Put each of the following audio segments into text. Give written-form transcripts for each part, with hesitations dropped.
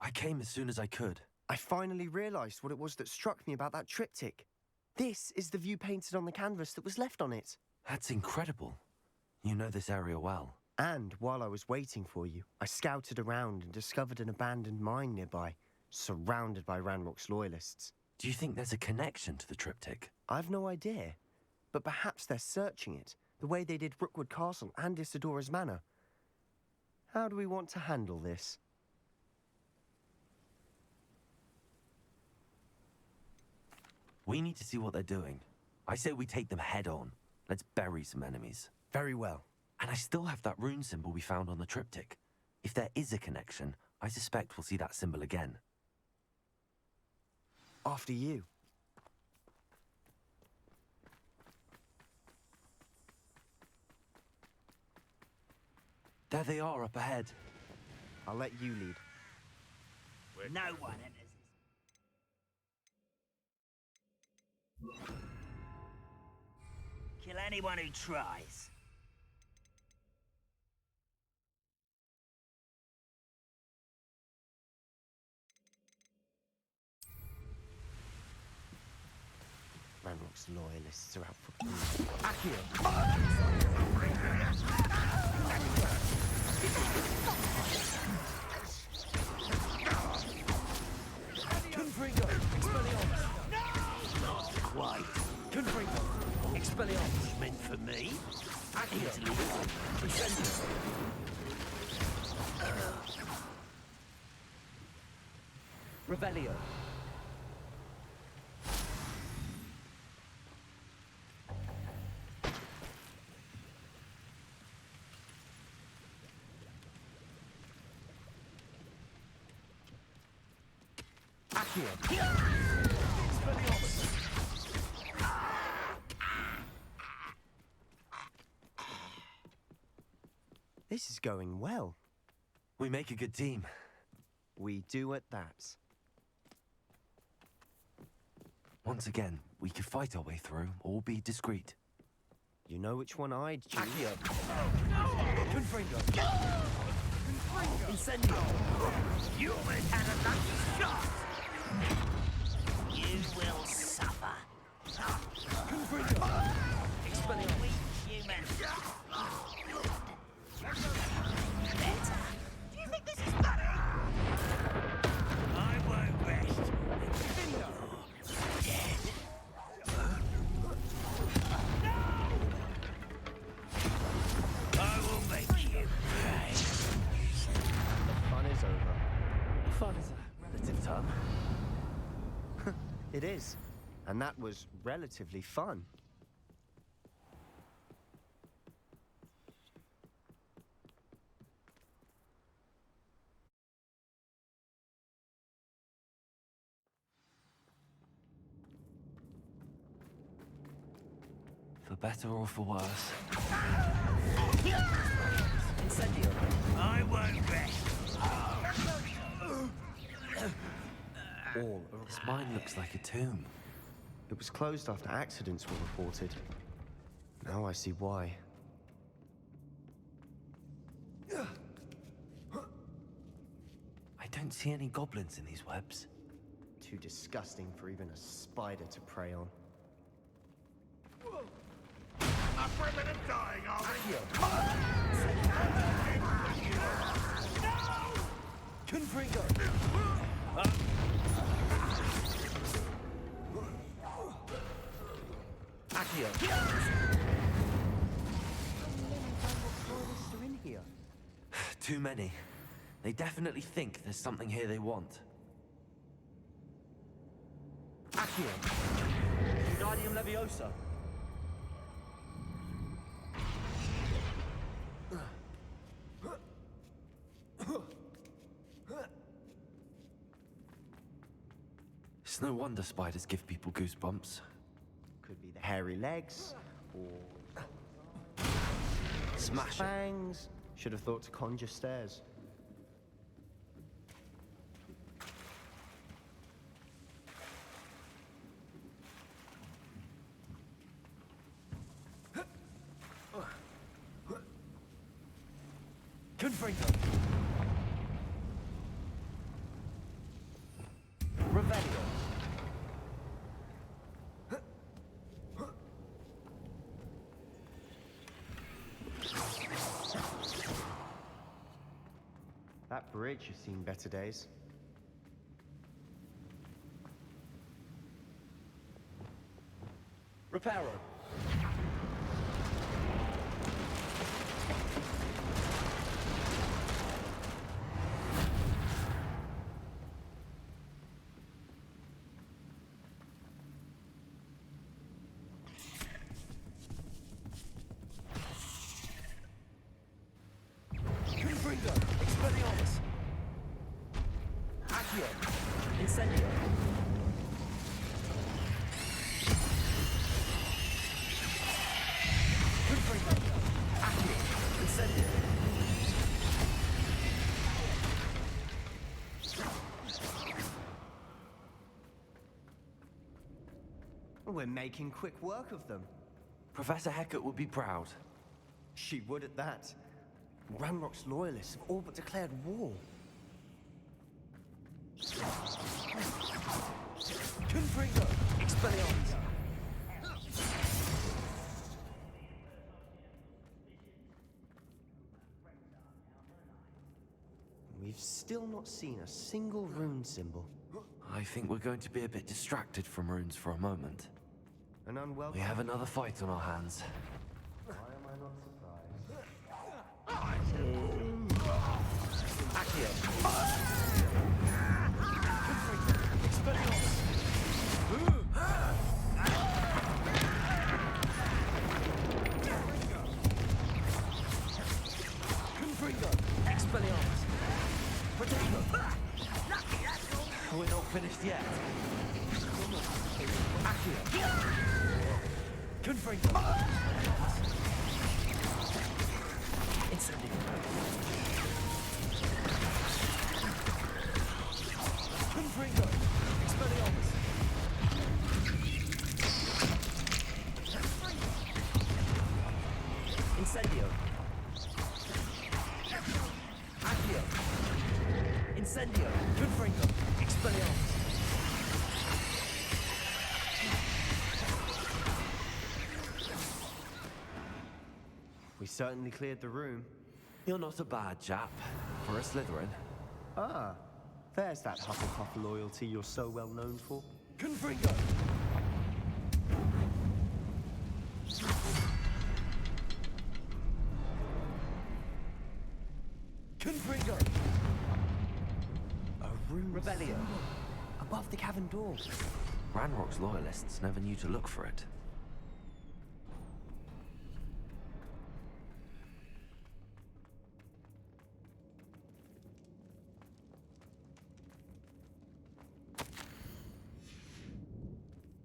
I came as soon as I could. I finally realized what it was that struck me about that triptych. This is the view painted on the canvas that was left on it. That's incredible. You know this area well. And while I was waiting for you, I scouted around and discovered an abandoned mine nearby, surrounded by Ranrock's loyalists. Do you think there's a connection to the triptych? I've no idea, but perhaps they're searching it, the way they did Rookwood Castle and Isidora's Manor. How do we want to handle this? We need to see what they're doing. I say we take them head on. Let's bury some enemies. Very well. And I still have that rune symbol we found on the triptych. If there is a connection, I suspect we'll see that symbol again. After you. There they are up ahead. I'll let you lead. No one enters this. Kill anyone who tries. Ranrock's loyalists are out for Confringo, Expelliarmus! Not quite. Confringo, Expelliarmus! Meant for me? Accio, Incendio! Revelio. Accio. Expelliarmus! This is going well. We make a good team. We do at that. Once again, we could fight our way through or be discreet. You know which one I'd choose. Accio. Confringo. Incendio. You almost had a lucky shot. You will suffer. Confringo. Expelliarmus. Weak human. Better. Do you think this is funny? I won't rest. Bingo. Dead. I will make you pay. The fun is over. Fun is a relative term. It is. And that was relatively fun. For better or for worse. Incendio. I won't rest. All This mine looks like a tomb. It was closed after accidents were reported. Now I see why. I don't see any goblins in these webs. Too disgusting for even a spider to prey on. Afraid of dying, are we? Confringo. Accio. Are in here. Too many. They definitely think there's something here they want. Accio. Wingardium Leviosa. It's no wonder spiders give people goosebumps. Could be the hairy legs, or Smash it. fangs. Should have thought to conjure stairs. Confringo. That bridge has seen better days. Reparo. Confringo. Expelliarmus. Accio. Incendio. Confringo. Accio. Incendio. We're making quick work of them. Professor Hecat would be proud. She would at that. Ranrock's loyalists have all but declared war. Confringo. Expelliarmus. We've still not seen a single rune symbol. I think we're going to be a bit distracted from runes for a moment. An unwelcome. We have another fight on our hands. Why am I not surprised? Accio. Confringo. Expelliarmus. Confringo. Expelliarmus. Protego. We're not finished yet. Accio. Confringo. Incendio. Confringo. Expelliarmus. Incendio. Accio. Incendio. Confringo. Expelliarmus. We certainly cleared the room. You're not a bad chap for a Slytherin. Ah, there's that Hufflepuff loyalty you're so well known for. Confringo. Confringo. A rune Rebellion. symbol above the cavern door. Ranrock's loyalists never knew to look for it.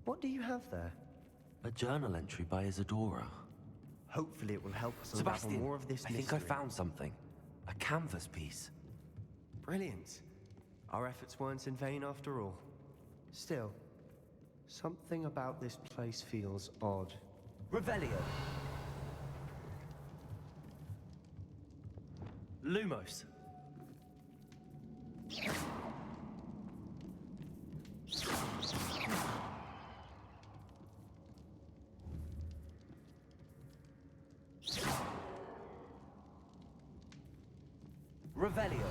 What do you have there? A journal entry by Isadora. Hopefully it will help us unravel Sebastian, more of this I think mystery. I found something. A canvas piece. Brilliant. Our efforts weren't in vain after all. Still, something about this place feels odd. Revelio. Lumos. Revelio.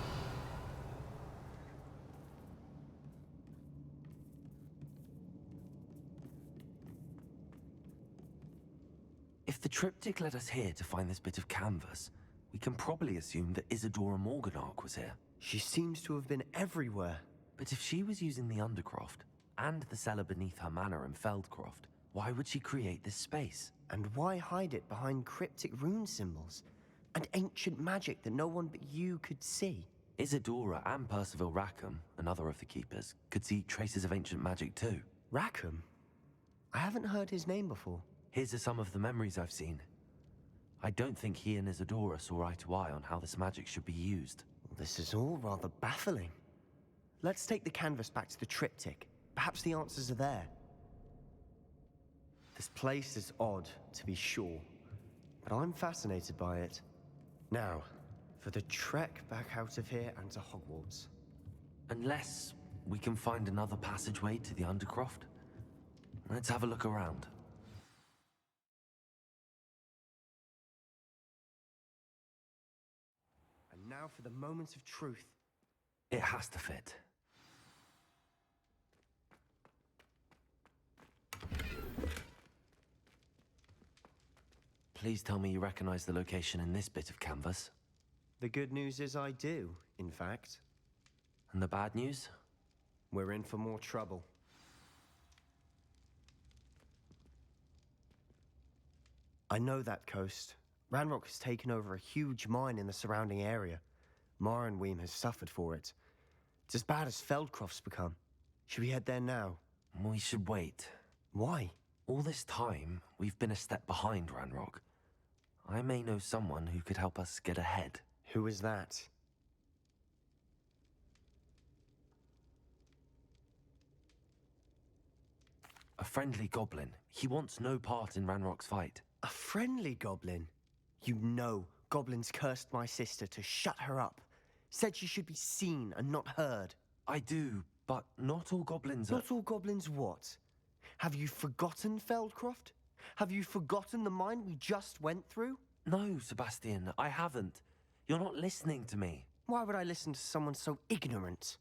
If the triptych led us here to find this bit of canvas, we can probably assume that Isadora Morganach was here. She seems to have been everywhere. But if she was using the Undercroft, and the cellar beneath her manor in Feldcroft, why would she create this space? And why hide it behind cryptic rune symbols? And ancient magic that no one but you could see? Isadora and Percival Rackham, another of the Keepers, could see traces of ancient magic too. Rackham? I haven't heard his name before. His are some of the memories I've seen. I don't think he and Isadora saw eye to eye on how this magic should be used. This is all rather baffling. Let's take the canvas back to the triptych. Perhaps the answers are there. This place is odd, to be sure, but I'm fascinated by it. Now, for the trek back out of here and to Hogwarts. Unless we can find another passageway to the Undercroft. Let's have a look around. And now now for the moment of truth. It has to fit. Please tell me you recognize the location in this bit of canvas. The good news is I do, in fact. And the bad news? We're in for more trouble. I know that coast. Ranrock has taken over a huge mine in the surrounding area. Morinweem has suffered for it. It's as bad as Feldcroft's become. Should we head there now? We should wait. Why? All this time, we've been a step behind Ranrock. I may know someone who could help us get ahead. Who is that? A friendly goblin. He wants no part in Ranrock's fight. A friendly goblin? You know, goblins cursed my sister to shut her up. Said she should be seen and not heard. I do, but not all goblins are... Not all goblins what? Have you forgotten Feldcroft? Have you forgotten the mine we just went through? No, Sebastian, I haven't. You're not listening to me. Why would I listen to someone so ignorant?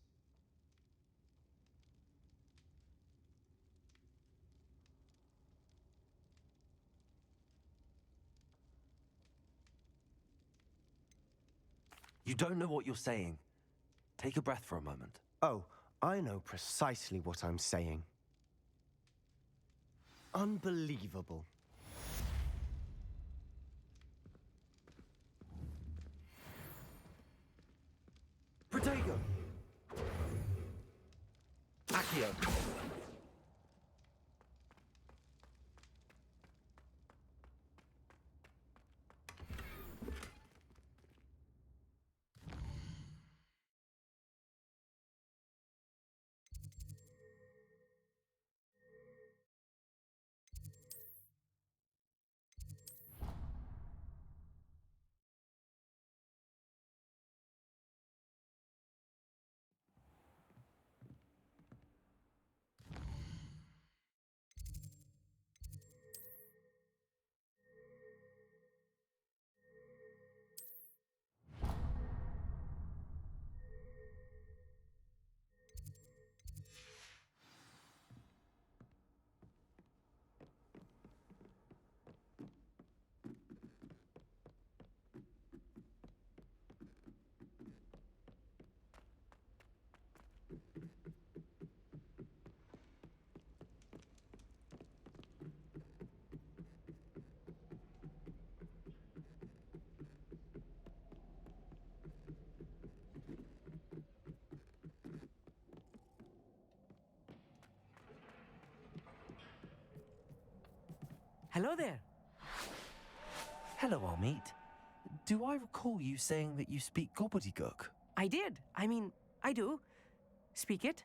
You don't know what you're saying. Take a breath for a moment. Oh, I know precisely what I'm saying. Unbelievable. Protego! Accio! Hello there. Hello, Amit. Do I recall you saying that you speak gobbledygook? I did. I do. Speak it.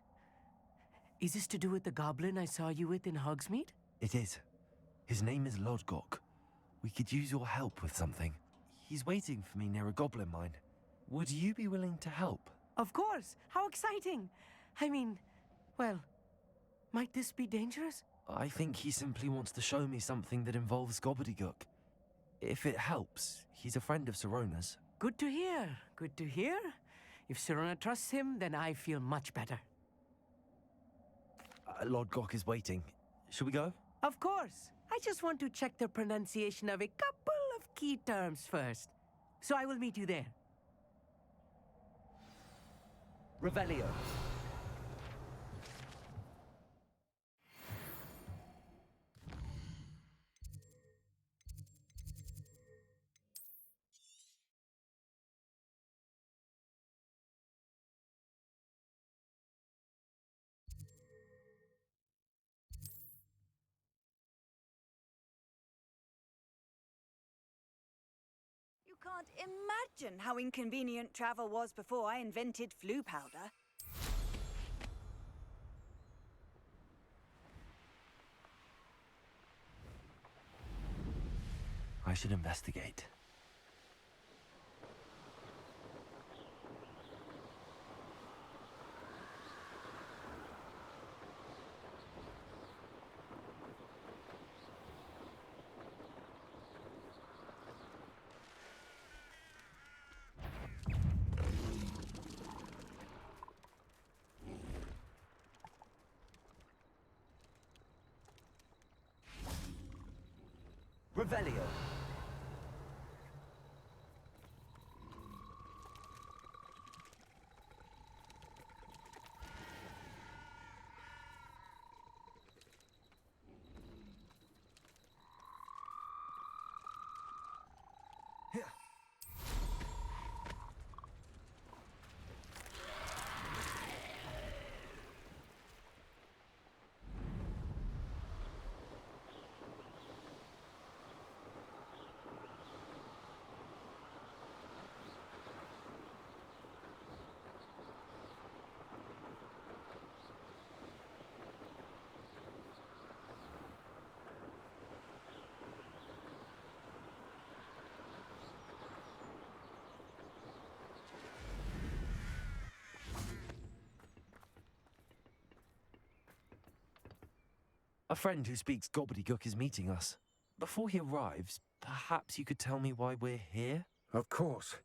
Is this to do with the goblin I saw you with in Hogsmeade? It is. His name is Lodgok. We could use your help with something. He's waiting for me near a goblin mine. Would you be willing to help? Of course. How exciting. Well, might this be dangerous? I think he simply wants to show me something that involves gobbledygook. If it helps, he's a friend of Sirona's. Good to hear. Good to hear. If Sirona trusts him, then I feel much better. Lodgok is waiting. Shall we go? Of course. I just want to check the pronunciation of a couple of key terms first. So I will meet you there. Revelio. You can't imagine how inconvenient travel was before I invented flu powder. I should investigate. Revelio. A friend who speaks gobbledygook is meeting us. Before he arrives, perhaps you could tell me why we're here? Of course.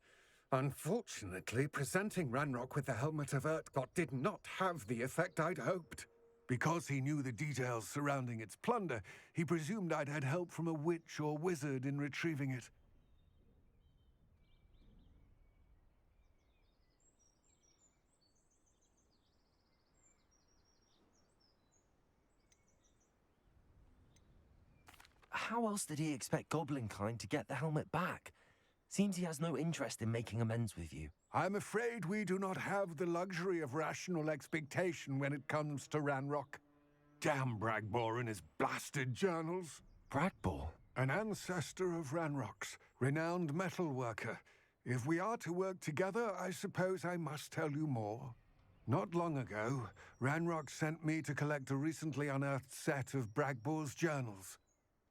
Unfortunately, presenting Ranrock with the Helmet of Urtkot did not have the effect I'd hoped. Because he knew the details surrounding its plunder, he presumed I'd had help from a witch or wizard in retrieving it. How else did he expect Goblinkind to get the helmet back? Seems he has no interest in making amends with you. I'm afraid we do not have the luxury of rational expectation when it comes to Ranrock. Damn Bragbor and his blasted journals. Bragbor? An ancestor of Ranrock's, renowned metalworker. If we are to work together, I suppose I must tell you more. Not long ago, Ranrock sent me to collect a recently unearthed set of Bragbor's journals.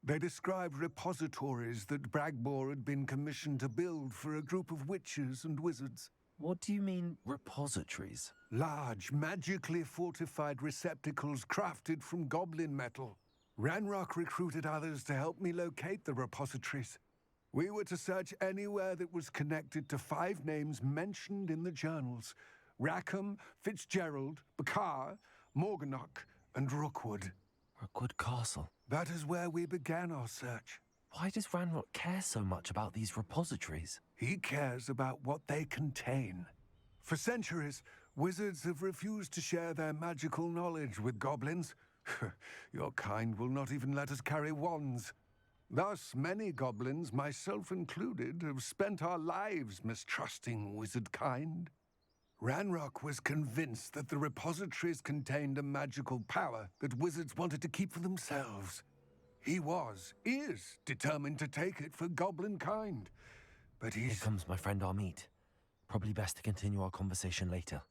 They described repositories that Bragbor had been commissioned to build for a group of witches and wizards. What do you mean, repositories? Large, magically fortified receptacles crafted from goblin metal. Ranrock recruited others to help me locate the repositories. We were to search anywhere that was connected to 5 names mentioned in the journals: Rackham, Fitzgerald, Bakar, Morganach, and Rookwood. Rookwood Castle. That is where we began our search. Why does Ranrock care so much about these repositories? He cares about what they contain. For centuries, wizards have refused to share their magical knowledge with goblins. Your kind will not even let us carry wands. Thus, many goblins, myself included, have spent our lives mistrusting wizard kind. Ranrock was convinced that the repositories contained a magical power that wizards wanted to keep for themselves. He is determined to take it for goblin kind. But Here comes my friend Amit. Probably best to continue our conversation later.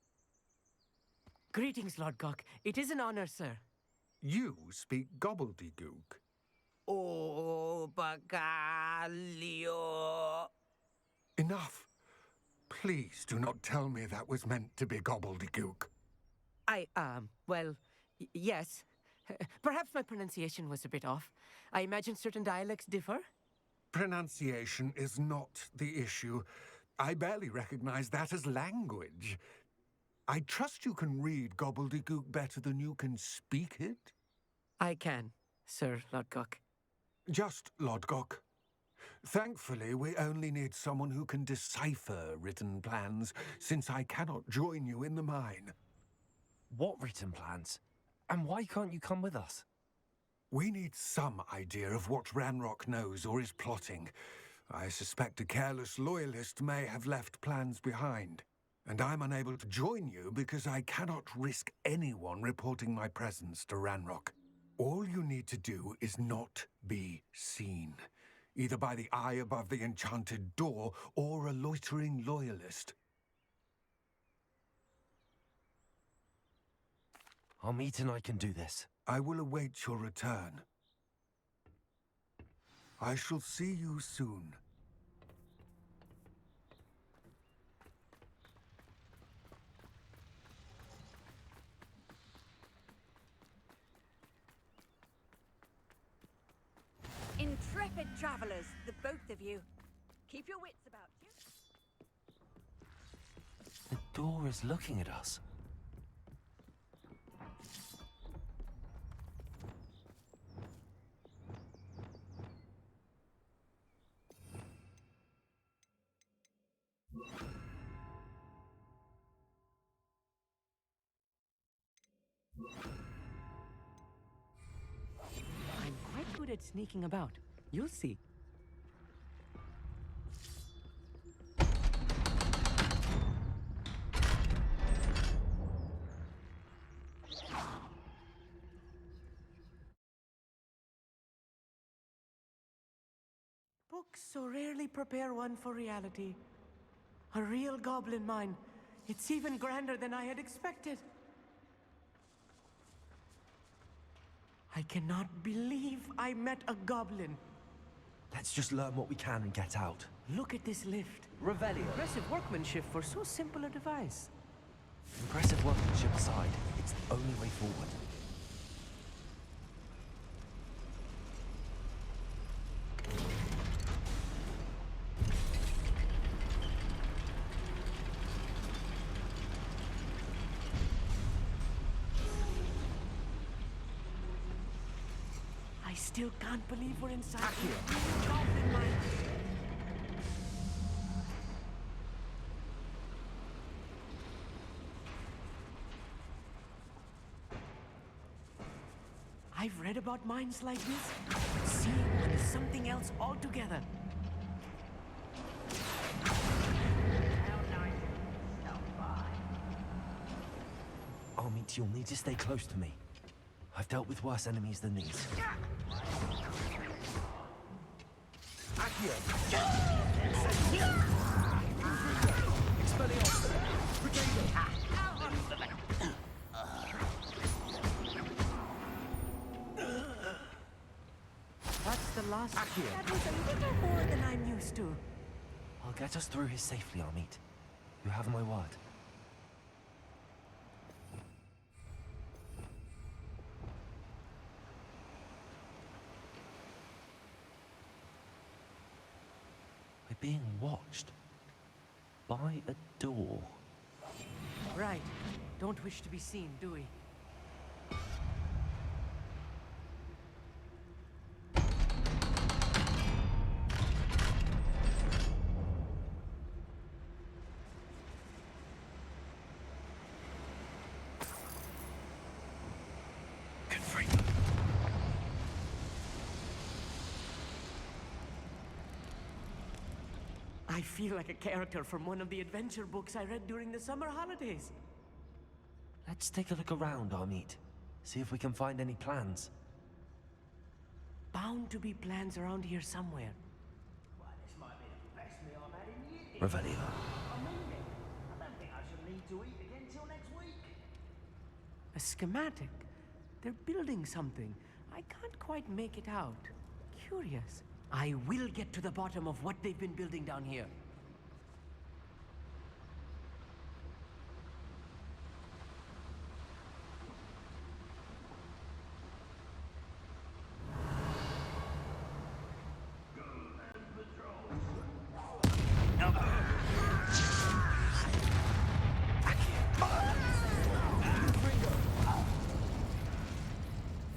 Greetings, Lodgok. It is an honor, sir. You speak gobbledygook. Oh, Bacalio. Enough. Please do not tell me that was meant to be gobbledygook. Well, yes. Perhaps my pronunciation was a bit off. I imagine certain dialects differ. Pronunciation is not the issue. I barely recognize that as language. I trust you can read gobbledygook better than you can speak it? I can, Sir Lodgok. Just Lodgok. Thankfully, we only need someone who can decipher written plans, since I cannot join you in the mine. What written plans? And why can't you come with us? We need some idea of what Ranrock knows or is plotting. I suspect a careless loyalist may have left plans behind. And I'm unable to join you because I cannot risk anyone reporting my presence to Ranrock. All you need to do is not be seen, either by the eye above the enchanted door or a loitering loyalist. Amit and I can do this. I will await your return. I shall see you soon. Intrepid travelers, the both of you. Keep your wits about you. The door is looking at us. I'm quite good at sneaking about. You'll see. Books so rarely prepare one for reality. A real goblin mine. It's even grander than I had expected. I cannot believe I met a goblin. Let's just learn what we can and get out. Look at this lift. Revelio. Impressive workmanship for so simple a device. Impressive workmanship aside, it's the only way forward. I still can't believe we're inside the goblin mine. I've read about mines like this, but seeing one is something else altogether. Amit, you'll need to stay close to me. I've dealt with worse enemies than these. Accio. Expelliarmus. Protego. That's the last. Accio. That was a little more than I'm used to. I'll get us through here safely, Amit. You have my word. We're being watched. By a door. Right. Don't wish to be seen, do we? I feel like a character from one of the adventure books I read during the summer holidays. Let's take a look around, Amit. See if we can find any plans. Bound to be plans around here somewhere. Well, this might be the best meal I've had in years. Revelio. I mean it. I don't think I shall need to eat again till next week. A schematic. They're building something. I can't quite make it out. Curious. I will get to the bottom of what they've been building down here.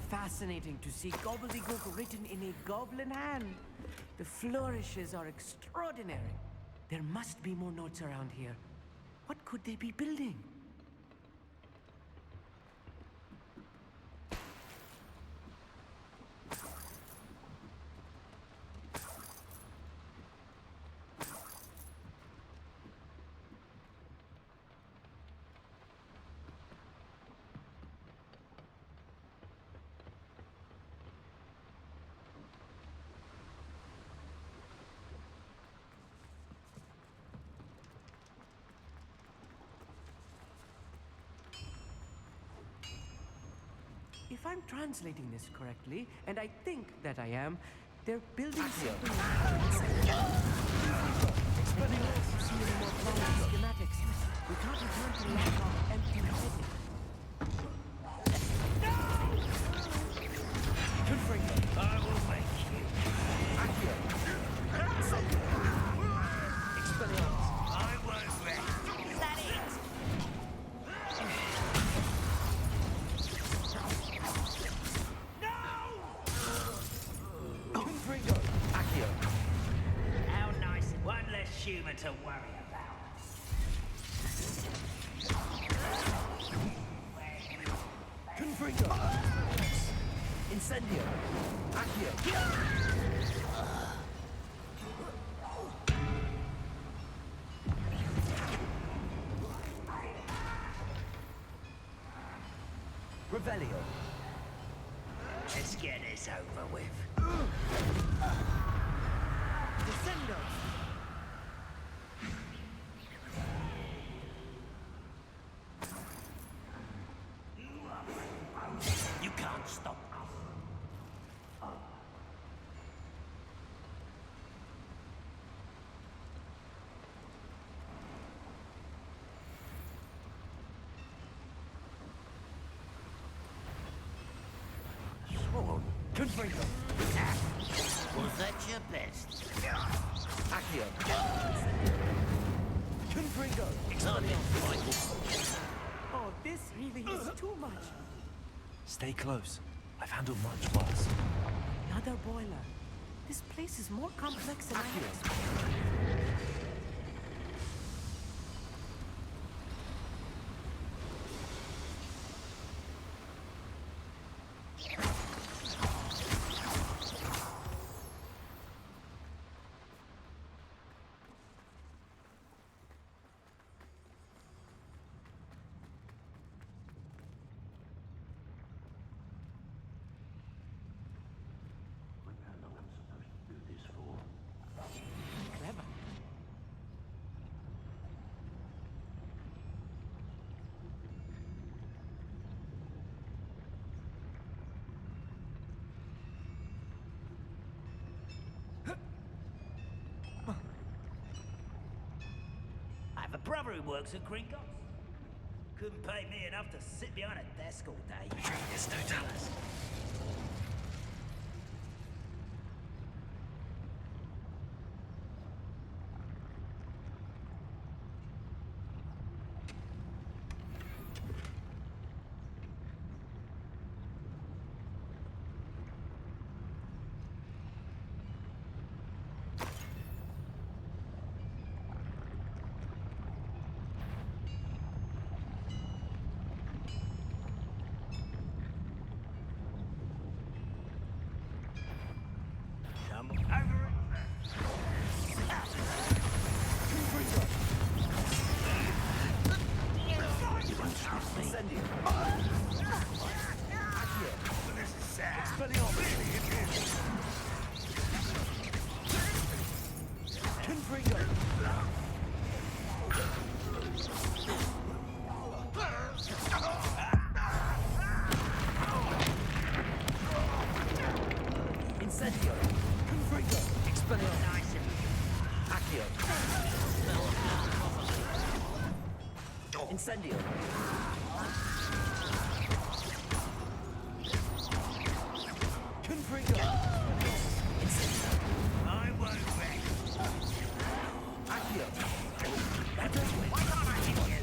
Fascinating to see gobbledygook written in a goblin hand. The flourishes are extraordinary. There must be more notes around here. What could they be building? If I'm translating this correctly, and I think that I am, they're building something. Expelling us to see any more plans and schematics. We can't return to London empty-handed. Confringo, I will make you. Accio. Expelliarmus. I won't rest. Is that it? Confringo. Accio. How nice. One less human to worry about. Incendio. Accio. Revelio. Let's get this over with. Descendo! You can't stop us. Sworn. Confringo. Was that your best? Accio. Confringo. Oh, this really is too much. Stay close. I've handled much worse. Another boiler. This place is more complex than I Accio. expected. Clever. I have a brother who works at Gringotts. Couldn't pay me enough to sit behind a desk all day. Atreus, don't tell us. Come over Incendio. Accio. Expelliarmus. Confringo. Incendio. Confringo. Expelliarmus. Accio. Incendio. Confringo. Incendio. I won't rest. Accio. Why can't I hit you?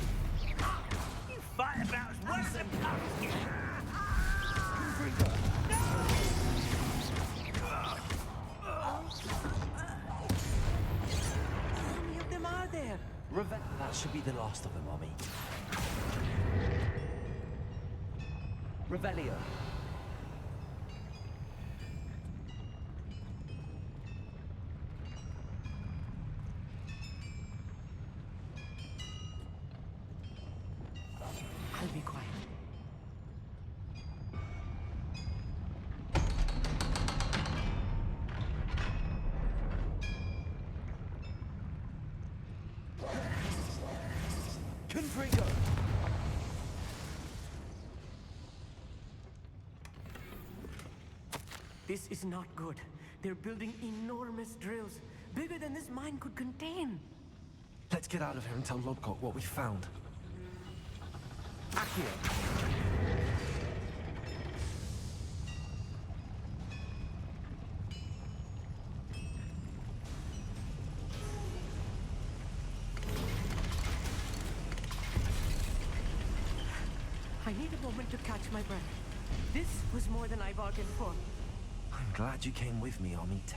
You fight about as well as a pumpkin. Confringo. How many of them are there? That should be the last of them, Mommy. Revelio. I'll be quiet. Confringo. This is not good. They're building enormous drills, bigger than this mine could contain. Let's get out of here and tell Lodgok what we found. Accio. I need a moment to catch my breath. This was more than I bargained for. I'm glad you came with me, Amit.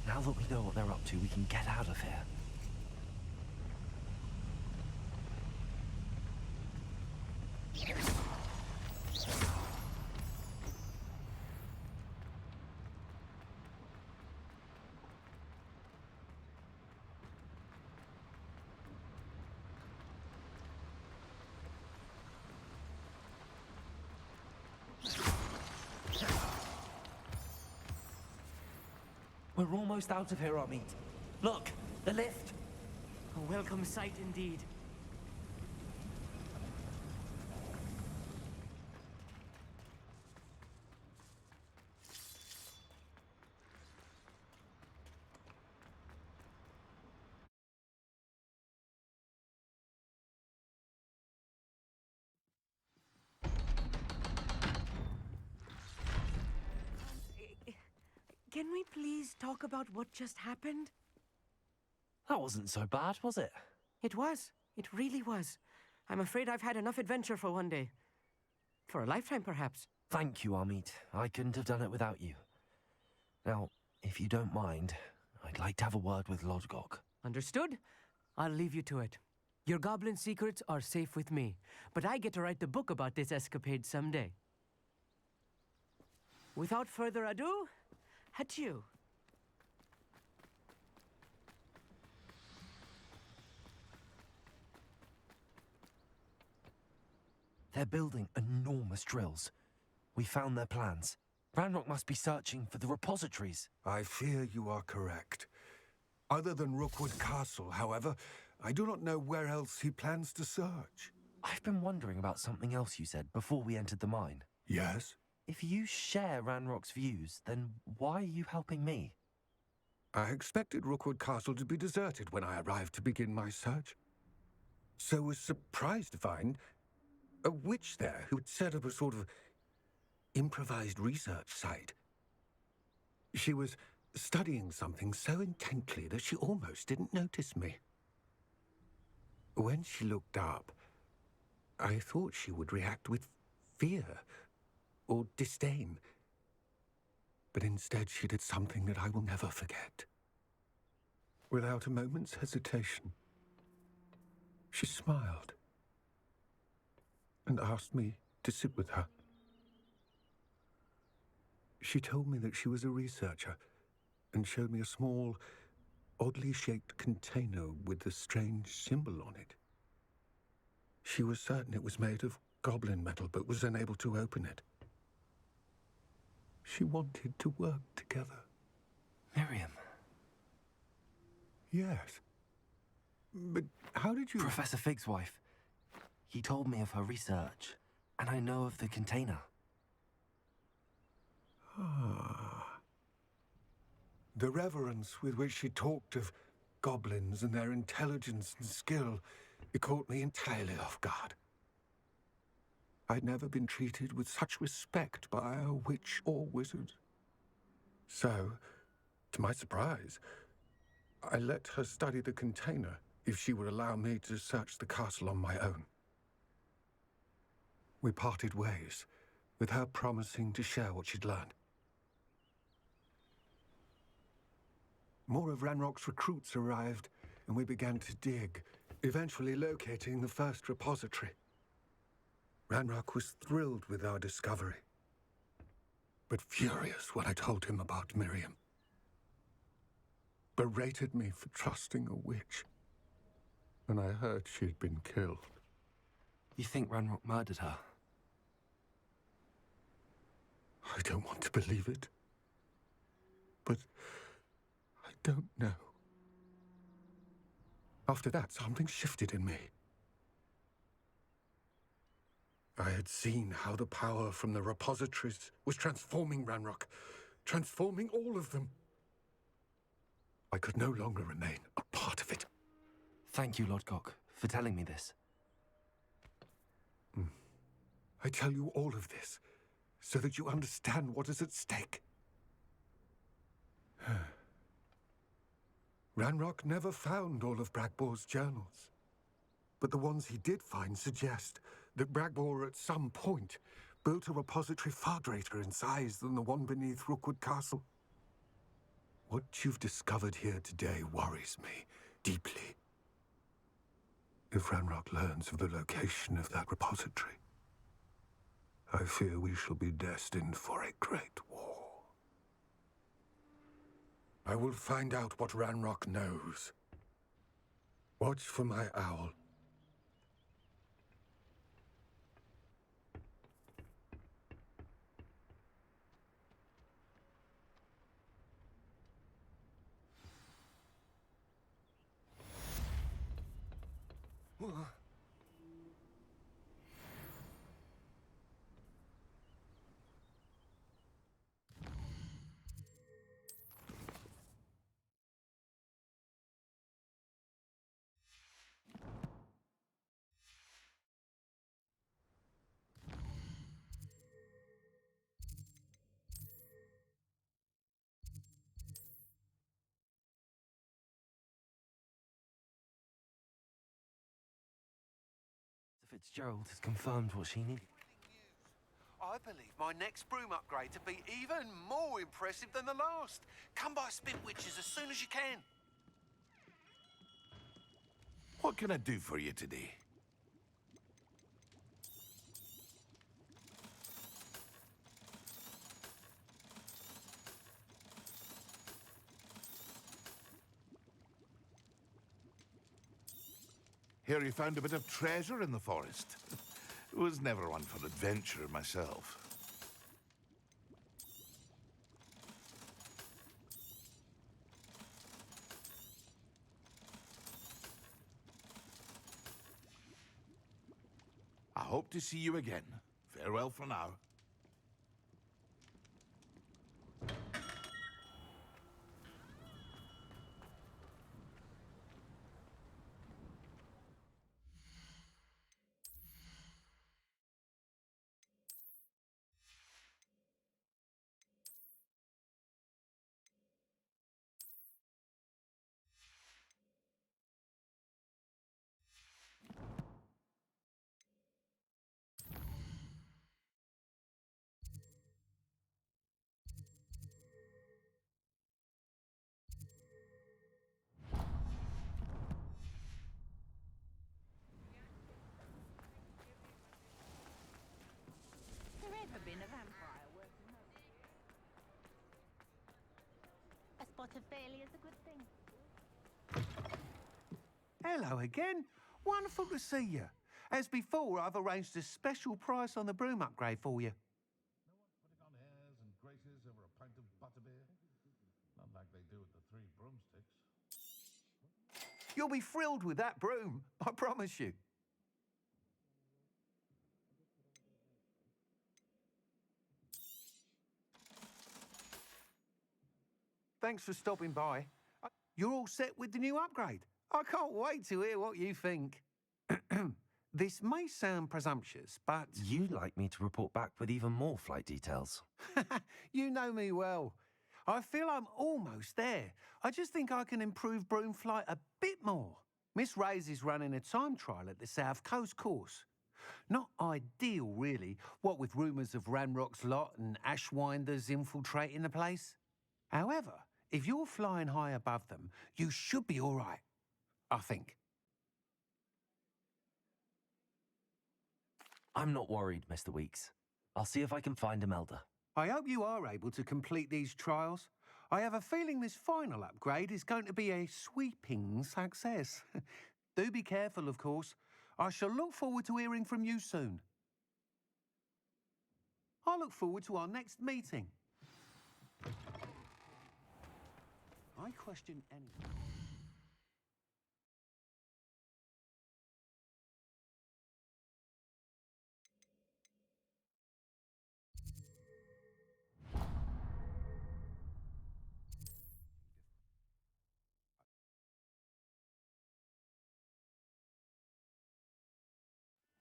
Now that we know what they're up to, we can get out of here. We're almost out of here, Amit. Look, the lift. A welcome sight indeed. Can we please talk about what just happened? That wasn't so bad, was it? It was. It really was. I'm afraid I've had enough adventure for one day. For a lifetime, perhaps. Thank you, Amit. I couldn't have done it without you. Now, if you don't mind, I'd like to have a word with Lodgok. Understood? I'll leave you to it. Your goblin secrets are safe with me, but I get to write the book about this escapade someday. Without further ado, adieu. They're building enormous drills. We found their plans. Ranrock must be searching for the repositories. I fear you are correct. Other than Rookwood Castle, however, I do not know where else he plans to search. I've been wondering about something else you said before we entered the mine. Yes? If you share Ranrock's views, then why are you helping me? I expected Rookwood Castle to be deserted when I arrived to begin my search. So was surprised to find a witch there who had set up a sort of improvised research site. She was studying something so intently that she almost didn't notice me. When she looked up, I thought she would react with fear or disdain. But instead she did something that I will never forget. Without a moment's hesitation, she smiled and asked me to sit with her. She told me that she was a researcher and showed me a small, oddly shaped container with a strange symbol on it. She was certain it was made of goblin metal, but was unable to open it. She wanted to work together. Miriam. Yes. But how did you... Professor Fig's wife. He told me of her research, and I know of the container. Ah. The reverence with which she talked of goblins and their intelligence and skill, it caught me entirely off guard. I'd never been treated with such respect by a witch or wizard. So, to my surprise, I let her study the container if she would allow me to search the castle on my own. We parted ways, with her promising to share what she'd learned. More of Ranrock's recruits arrived, and we began to dig, eventually locating the first repository. Ranrock was thrilled with our discovery, but furious when I told him about Miriam. Berated me for trusting a witch, and I heard she'd been killed. You think Ranrock murdered her? I don't want to believe it, but I don't know. After that, something shifted in me. I had seen how the power from the repositories was transforming Ranrock, transforming all of them. I could no longer remain a part of it. Thank you, Lodgok, for telling me this. I tell you all of this so that you understand what is at stake. Ranrock never found all of Bragbor's journals, but the ones he did find suggest that Bragbor at some point built a repository far greater in size than the one beneath Rookwood Castle. What you've discovered here today worries me deeply. If Ranrock learns of the location of that repository, I fear we shall be destined for a great war. I will find out what Ranrock knows. Watch for my owl. Fitzgerald has confirmed what she needed. I believe my next broom upgrade to be even more impressive than the last. Come by Spintwitches as soon as you can. What can I do for you today? Hear you found a bit of treasure in the forest. Was never one for adventure myself. I hope to see you again. Farewell for now. There ever been a vampire working out? A spot of failure is a good thing. Hello again. Wonderful to see you. As before, I've arranged a special price on the broom upgrade for you. Putting on airs and graces over a pint of butterbeer? Not like they do with the 3 broomsticks. You'll be thrilled with that broom, I promise you. Thanks for stopping by. You're all set with the new upgrade. I can't wait to hear what you think. This may sound presumptuous, but... You'd like me to report back with even more flight details. You know me well. I feel I'm almost there. I just think I can improve broom flight a bit more. Miss Ray's is running a time trial at the South Coast course. Not ideal, really, what with rumours of Ranrock's lot and Ashwinders infiltrating the place. However, if you're flying high above them, you should be all right, I think. I'm not worried, Mr. Weeks. I'll see if I can find Imelda. I hope you are able to complete these trials. I have a feeling this final upgrade is going to be a sweeping success. Do be careful, of course. I shall look forward to hearing from you soon. I look forward to our next meeting. I question anything.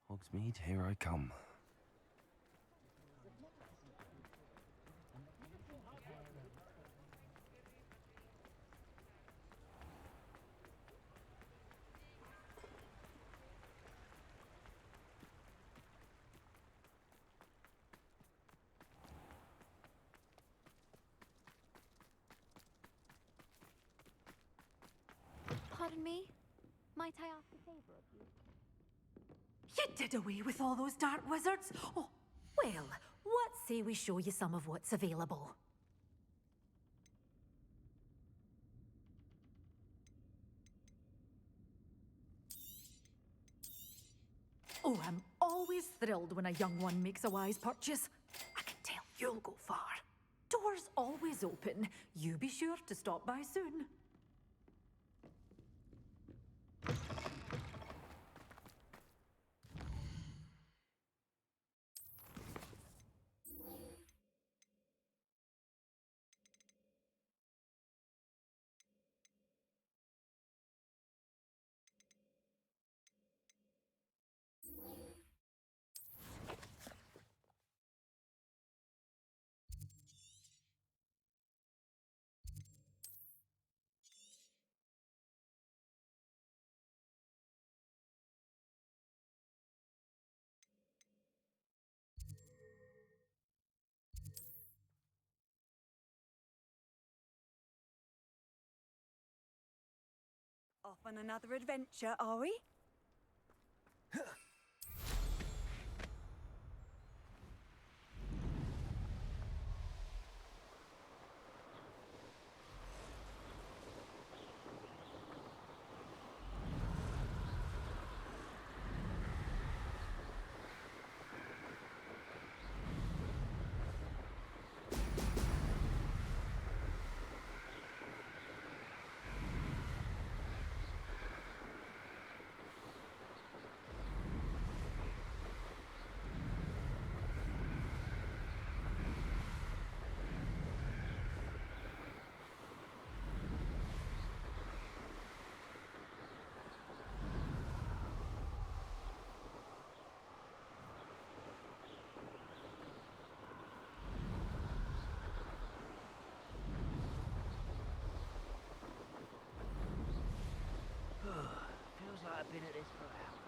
Hogsmeade, here I come. Pardon me? Might I ask a favor of you? You did away with all those dark wizards? Oh, well, what say we show you some of what's available? Oh, I'm always thrilled when a young one makes a wise purchase. I can tell you'll go far. Doors always open. You be sure to stop by soon. Off on another adventure, are we? Feels like I've been at this for hours.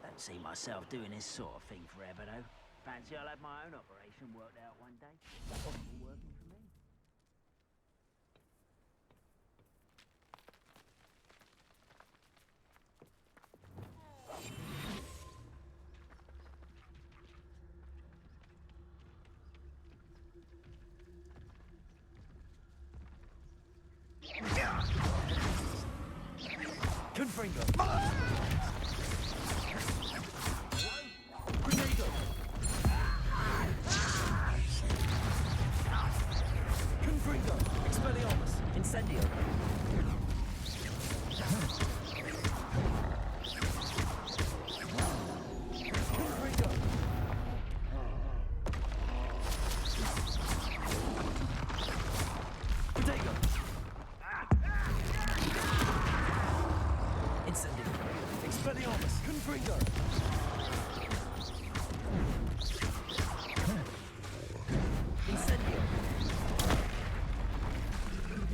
Don't see myself doing this sort of thing forever, though. Fancy I'll have my own operation worked out one day. Possible working for me. Confringo. Grenado. Confringo. Expelliarmus. Incendio. Confringo. Protego. Incendio. Expelliarmus. Confringo. Incendio.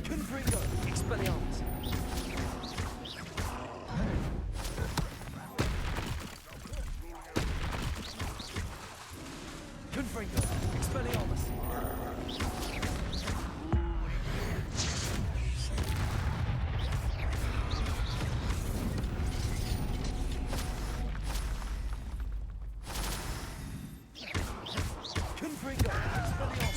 Confringo. Expelliarmus. Confringo. Expelliarmus. Confringo. Expelliarmus.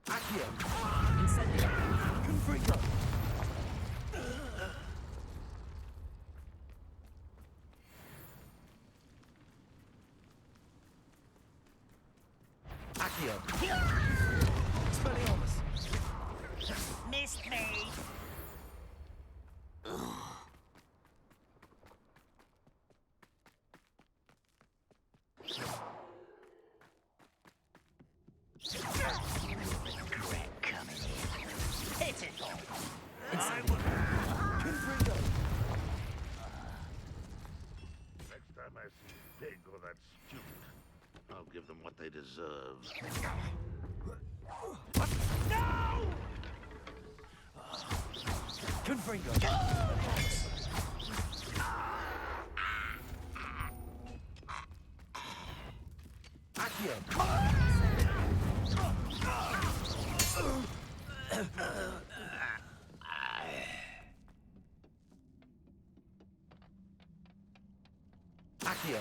Accio. Incendio. Confringo. Accio. Expelliarmus. Missed me! Regret coming in. Pitiful! Confringo. Next time I see Pig or that student, I'll give them what they deserve. Confringo. Accio. Accio.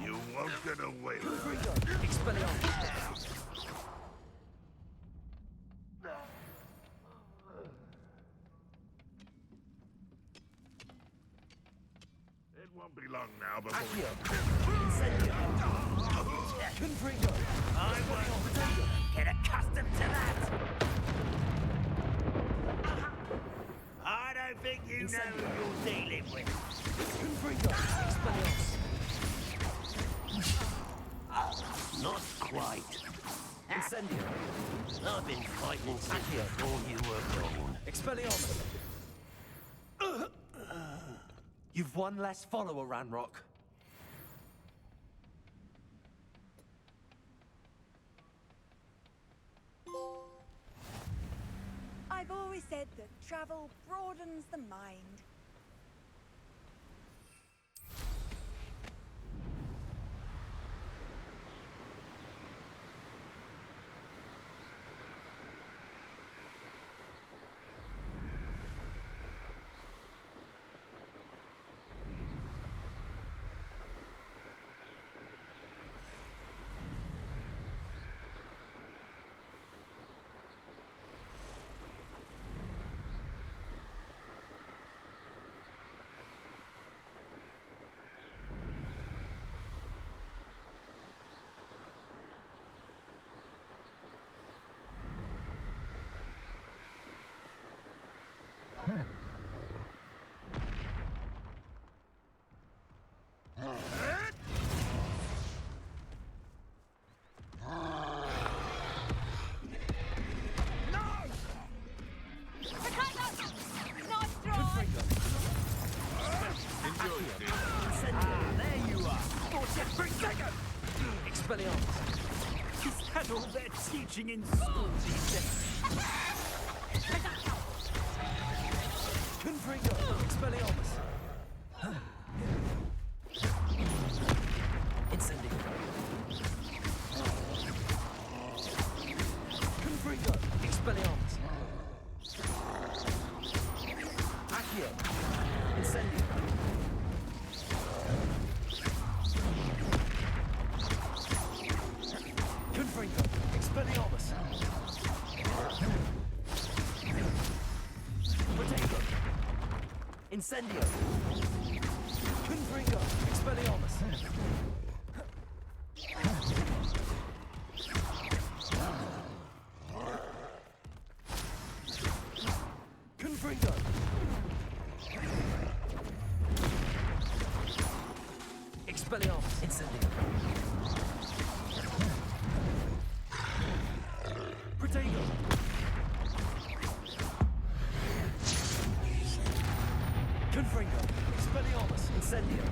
You won't get away with it. Confringo. Expelliarmus. It won't be long now before we... Accio. Incendio. Confringo. I won't get accustomed to that! I don't think you know who you're dealing with. Confringo. Expelliarmus. Not quite. Incendio. I've been fighting since before you were born. Expelliarmus. You've one less follower, Ranrock. I've always said that travel broadens the mind. There you are! Bring second! Expelliarmus. Is that all they're teaching in school these days? Confringo. Expelliarmus. Incendio. Confringo. Expelliarmus. Accio. Incendio. Confringo. Expelliarmus. Potato. Incendio. Confringo. Expelliarmus. Confringo. Expelliarmus. Incendio. Potato. Confringo. Expelliarmus. Incendio.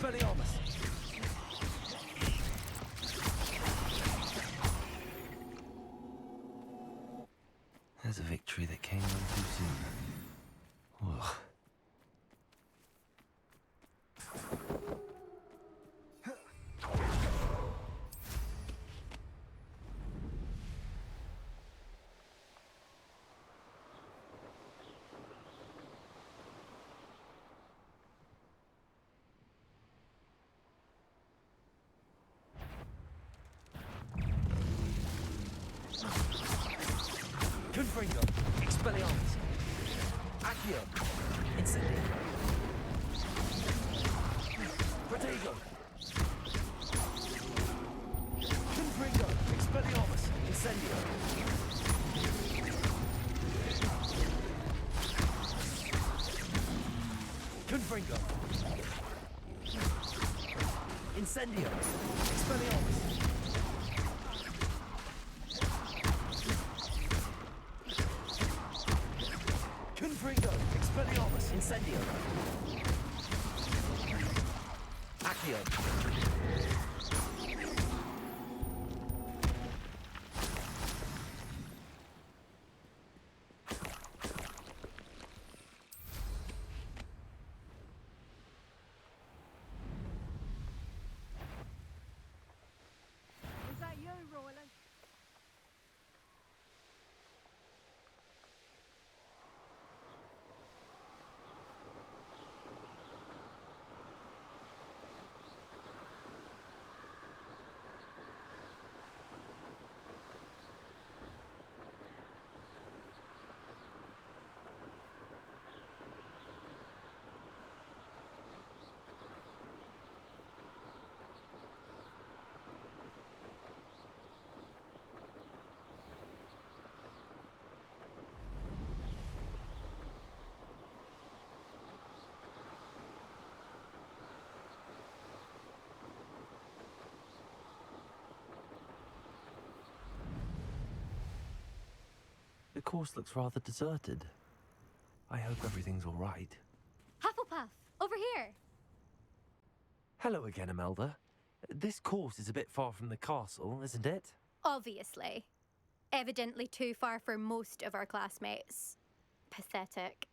Expelliarmus! There's a victory that came on too soon. Ugh. Confringo! Expelliarmus! Accio! Incendio! Protego! Confringo! Expelliarmus! Incendio! Confringo! Incendio! Expelliarmus! Confringo! Expelliarmus! Incendio! Accio! Is that you, Roland? The course looks rather deserted. I hope everything's all right. Hufflepuff, over here. Hello again, Imelda. This course is a bit far from the castle, isn't it? Obviously. Evidently too far for most of our classmates. Pathetic.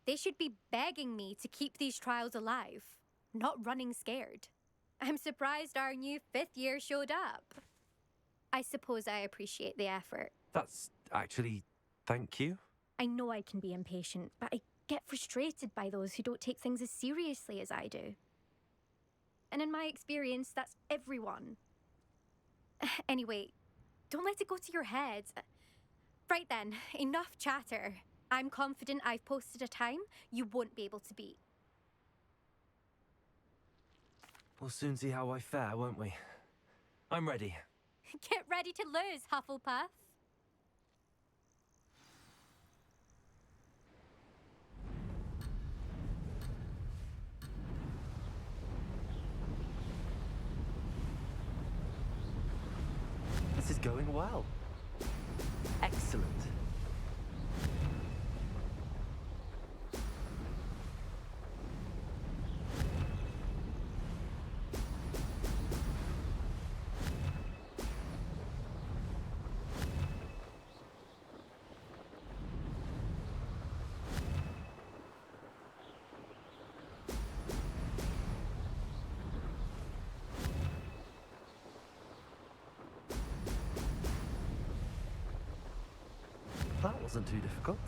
They should be begging me to keep these trials alive, not running scared. I'm surprised our new 5th year showed up. I suppose I appreciate the effort. That's actually... thank you. I know I can be impatient, but I get frustrated by those who don't take things as seriously as I do. And in my experience, that's everyone. Anyway, don't let it go to your head. Right then, enough chatter. I'm confident I've posted a time you won't be able to beat. We'll soon see how I fare, won't we? I'm ready. Get ready to lose, Hufflepuff. This is going well. Excellent. That wasn't too difficult.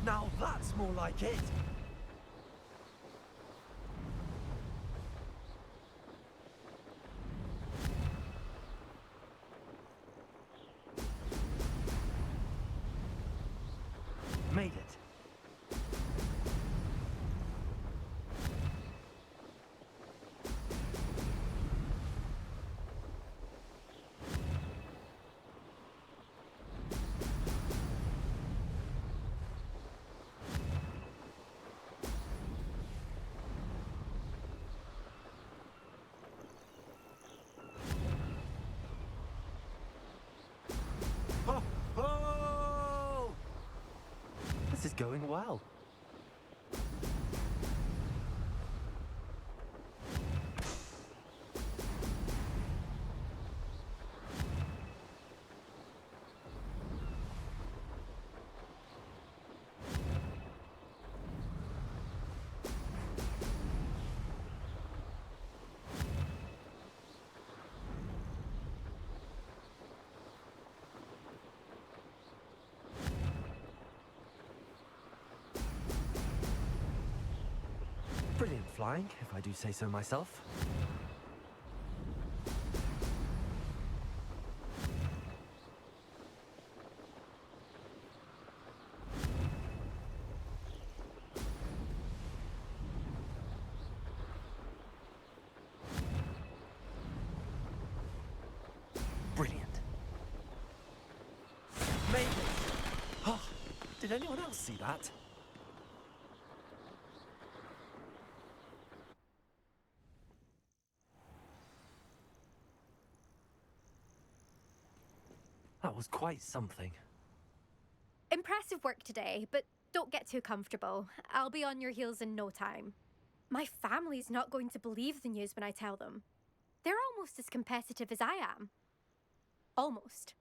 Now that's more like it. Made it. is going well. Brilliant flying, if I do say so myself. Brilliant. Maybe. Oh, did anyone else see that? That was quite something. Impressive work today, but don't get too comfortable. I'll be on your heels in no time. My family's not going to believe the news when I tell them. They're almost as competitive as I am. Almost.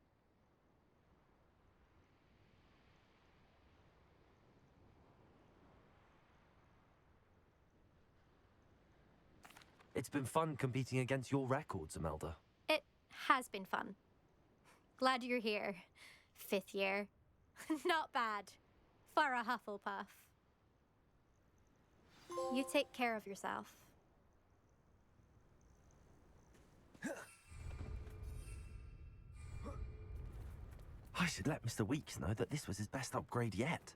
It's been fun competing against your records, Imelda. It has been fun. Glad you're here. 5th year. Not bad. For a Hufflepuff. You take care of yourself. I should let Mr. Weeks know that this was his best upgrade yet.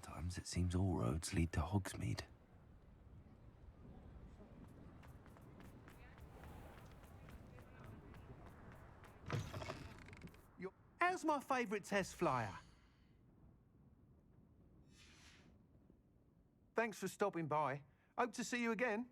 Sometimes it seems all roads lead to Hogsmeade. How's my favourite test flyer? Thanks for stopping by. Hope to see you again.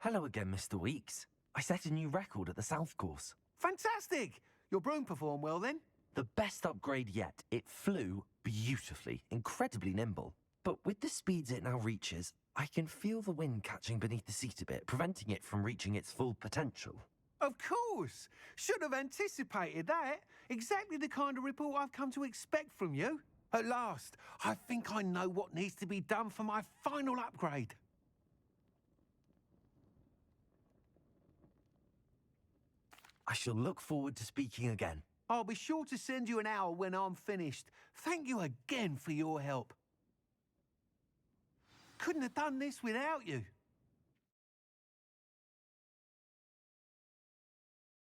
Hello again, Mr. Weeks. I set a new record at the South Course. Fantastic! Your broom performed well then? The best upgrade yet. It flew beautifully, incredibly nimble. But with the speeds it now reaches, I can feel the wind catching beneath the seat a bit, preventing it from reaching its full potential. Of course! Should have anticipated that. Exactly the kind of report I've come to expect from you. At last, I think I know what needs to be done for my final upgrade. I shall look forward to speaking again. I'll be sure to send you an hour when I'm finished. Thank you again for your help. Couldn't have done this without you.